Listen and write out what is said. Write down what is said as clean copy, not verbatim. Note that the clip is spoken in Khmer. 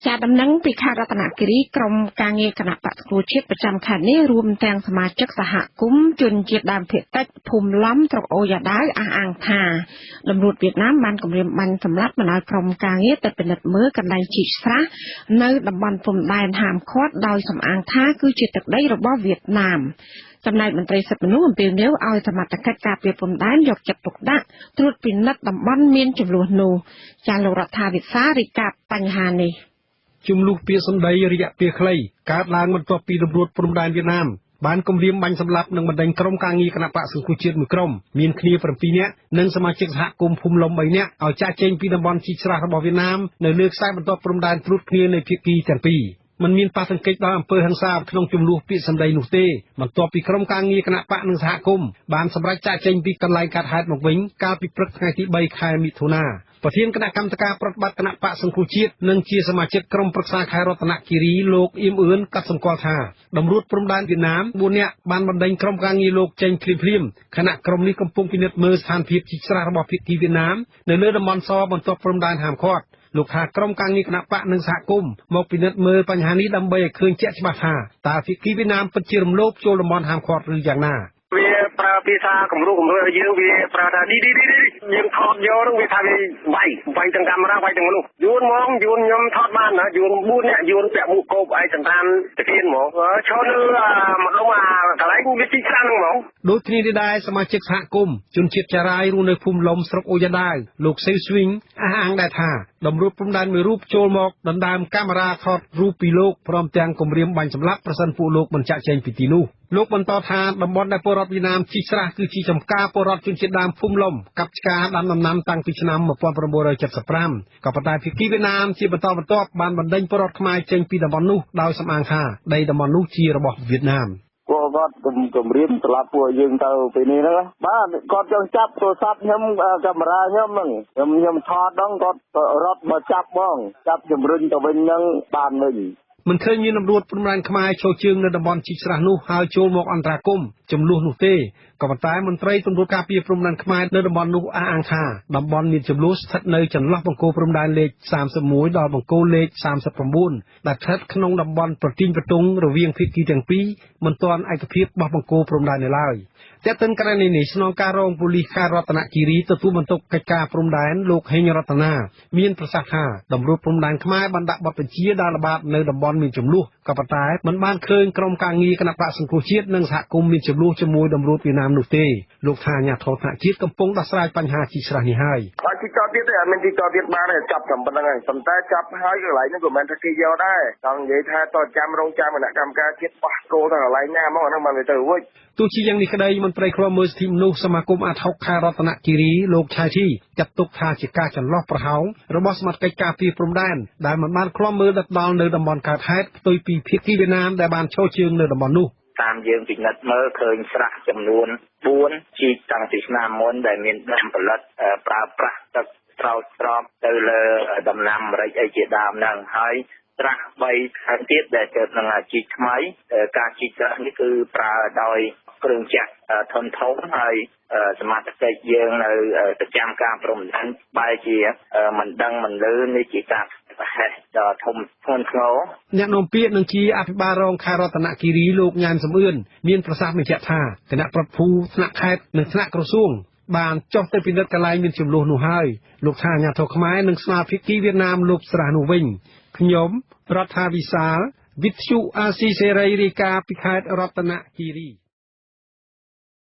ចាដំណឹងពីខេត្តរតនគិរីក្រុមការងារគណៈបក្សប្រជាជាតិប្រចាំខេត្តនេះរួមទាំងសមាជិកសហគមន៍ជនជាតិដើមភាគតិចភូមិឡំស្រុកអូយ៉ាដាវអះអាងថាដំរួតវៀតណាមបានគម្រាមបាញ់សម្លាប់បណ្ដោយក្រុមការងារទៅពិនិត្យមើលកន្លែងជីកស្រះនៅតំបន់ព្រំដែនហាមឃាត់ដោយសំអាងថាគឺជាទឹកដីរបស់វៀតណាមចំណែកមន្ត្រីសិទ្ធិមនុស្សអំពាវនាវឲ្យសមត្ថកិច្ចការពារព្រំដែនយកចិត្តទុកដាក់ត្រួតពិនិត្យតំបន់មានចំនួននោះចាលោករដ្ឋាភិបាលរាយការណ៍បញ្ហានេះជំលុះពាក្យសម្ដីរយៈពេលខ្លីកើតឡើងបន្ទាប់ពីតម្រួតព្រំដែនវៀតណាមបានគម្រាមបាញ់សម្លាប់និងបណ្ដេញក្រុមការងារគណៈបក្សសង្គ្រោះជាតិមួយក្រុមមានគ្នា7នាក់និងសមាជិកសហគមន៍ភូមិឡុំ3នាក់ឲ្យចាក់ចេញពីតំបន់ជីកស្រះរបស់វៀតណាមនៅលើខ្សែបន្ទាត់ព្រំដែនត្រួតគ្នានៃភាគីទាំងពីរមិនមានប៉ះទង្គិចដោយអំពើហិង្សាក្នុងជំនួសពាក្យសម្ដីនោះទេបន្ទាប់ពីក្រុមការងារគណៈបកនិងសហគមន៍បានសម្រេចចាក់ចេញពីកន្លែងកាត់ហេតុមកវិញកាលពីព្រឹកថ្ងៃទី3ខែមិថុនាប្រធានគណៈកម្មការប្រតិបត្តិគណៈបកសង្គ្រោះជាតិនិងជាសមាជិកក្រុមប្រឹក្សាខេត្តរតនគិរីលោកអ៊ីមអឿនកាត់សម្គាល់ថាតម្រួតព្រំដែនវៀតណាម4នាក់បានបណ្ដេញក្រុមការងារលោកចេញភ្លាមៗខណៈក្រុមនេះកំពុងពិនិត្យមើលស្ថានភាពជីកស្រះរបស់ភាគីវៀតណាមនៅលើតំបន់សបន្ទាប់ព្រំដែនហាមឃាត់លោកថាក្រុមការងារគណៈបកនិងសហគមន៍មកពិនិត្យមើលបញ្ហានេះដើម្បីឲ្យឃើញជាក់ច្បាស់ថាតើភាគីវៀតណាមពិតជារំលោភចូលតំបន់ហាមឃាត់ឬយ៉ាងណាវាប្រើភាសាគំរូឲ្យយើងវាប្រើថាឌីយើងថតយកនឹងវាថាវាយទាំងកាមេរ៉ាវាយទាំងមនុស្សយួនហ្មងយួនខ្ញុំថតបានណាយួន4នាក់យួនពាក់មួកគោបឯកសន្តានតាគៀនហ្មងឈរនៅម្ដុំកន្លែងវាជីកខ្លាំងហ្មងដូចគ្នានេះដែរសមាជិកសហគមន៍ជនជាតិចារាយរស់នៅភូមិឡុំស្រុកអូយ៉ាដាវលោកសេវស្វីងអះអាងដែរថាតម្រួតព្រំដែនមួយរូបចូលមកដណ្ដើមកាមេរ៉ាថតរូបពីលោកព្រមទាំងគម្រាមបាញ់សម្លាប់ប្រសិនពួកលោកមិនចាក់ចែងពីទីនោះលោកបន្តថាតំបន់ដែលពលរដ្ឋវៀតណាមជីកស្រះគឺជាចំការពលរដ្ឋជនជាតិដើមភូមិឡុំកັບឆ្ការដាំដំណាំតាំងពីឆ្នាំ1975ក៏ប៉ុន្តែភាគីវៀតណាមជាបន្តបន្ទាប់បានបណ្ដេញពលរដ្ឋខ្មែរចេញពីតំបន់នោះដោយសំអាងថាដីតំបន់នោះជារបស់វៀតណាមពួកគាត់គម្រាមស្លាប់ពួកយើងទៅពេលនេះហ្នឹងបាទគាត់ចង់ចាប់ទូរស័ព្ទខ្ញុំកាមេរ៉ាខ្ញុំហ្នឹងខ្ញុំថតហ្នឹងគាត់រត់មកចាប់បងចាប់ជំរុញទៅវិញហ្នឹងបានវិញមិនឃើញមានតម្រួតព្រំដែនខ្មែរចូលជើងនៅតំបន់ជីកស្រះនោះហើយចូលមកអន្តរាគមន៍ចំនួននោះទេក៏ប៉ុន្តែមន្ត្រីសម្រួលការពារព្រំដែនខ្មែរនៅតំបន់នោះអះអាងថាតំបន់មានចំនួនស្ថិតនៅចន្លោះបង្គោលព្រំដែនលេខ31ដល់បង្គោលលេខ39ដែលស្ថិតក្នុងតំបន់ប្រទីងប្រទង់រវាងភាគីទាំងពីរមិនទាន់ឯកភាពរបស់បង្គោលព្រំដែននៅឡើយតែទិនករណីនេះស្នងការរងប៉ូលីសខេត្តរតនគិរីទទួលបន្ទុកកិច្ចការព្រំដែនលោកហេងរតនាមានប្រសាសន៍ថាតម្រួតព្រំដែនខ្មែរបានដាក់បទបញ្ជាដើរល្បាតនៅតំបន់មានចំនួនក៏ប៉ុន្តែមិនបានឃើញក្រុមការងារគណៈបក្សសង្គ្រោះជាតិនិងសហគមន៍មានចំនួនជាមួយតម្រួតវៀតណាមនោះទេលោកថាអាជ្ញាធរថ្នាក់ជាតិកំពុងដោះស្រាយបញ្ហាជីកស្រះនេះហើយហើយទីតទៀតទេអត់មានទីតទៀតបានទេចាប់តែប៉ុណ្្នឹងហើយប៉ុន្តែចាប់ហើយកន្លែងនេះក៏មិនថាគេយកដែរចង់និយាយថាតចាំរងចាំគណៈកម្មការជាតិបោះគោទៅកន្លែងណាមកអានោះមិនទៅរួចទោះជាយ៉ាងនេះក្តីមន្ត្រីឃ្លាំមើលសិទ្ធិមនុស្សសមាគមអាត់ហុកខេត្តរតនគិរីលោកឆៃធីចាត់ទុកថាជាការចន្លោះប្រហោងរបស់សមាជិកការពារព្រំដែនដែលមិនបានឃ្លាំមើលដល់នៅតំបន់កើតហេតុផ្ទុយពីភាគីវៀតណាមដែលបានឈរជើងនៅតំបន់នោះតាមយើងពិនិត្យមើលឃើញស្រះចំនួន4ជីកតាំងពីឆ្នាំមុនដែលមានដើមផលិតប្រើប្រាស់ទឹកស្រោចស្រពទៅលើដំណាំម្រេចអីជាដើមហ្នឹងហើយស្រះ3ខាងទៀតដែលកើតនឹងជីកថ្មីការជីកស្រះនេះគឺប្រើដោយគ្រឿងចាក់ធនធំហើយសមត្ថកិច្ចយើងនៅប្រចាំការព្រំដែនបែរជាមិនដឹងមិនលឺនេះជាការប្រហែសដ៏ធំធ្ងន់ធ្ងរអ្នកនាំពាក្យនឹងជាអភិបាលរងខេត្តរតនគិរីលោកញ៉ាំសំអឿនមានប្រសាសន៍បញ្ជាក់ថាគណៈប្រភូថ្នាក់ខេត្តនិងថ្នាក់ក្រសួងបានចុះទៅពិនិត្យកន្លែងមានចំនួននោះហើយលោកថាអាជ្ញាធរខ្មែរនឹងស្នើភាគីវៀតណាមលុបស្រះនោះវិញខ្ញុំរដ្ឋាភិបាលវិទ្យុអាស៊ីសេរីរាយការណ៍ពីខេត្តរតនគិរី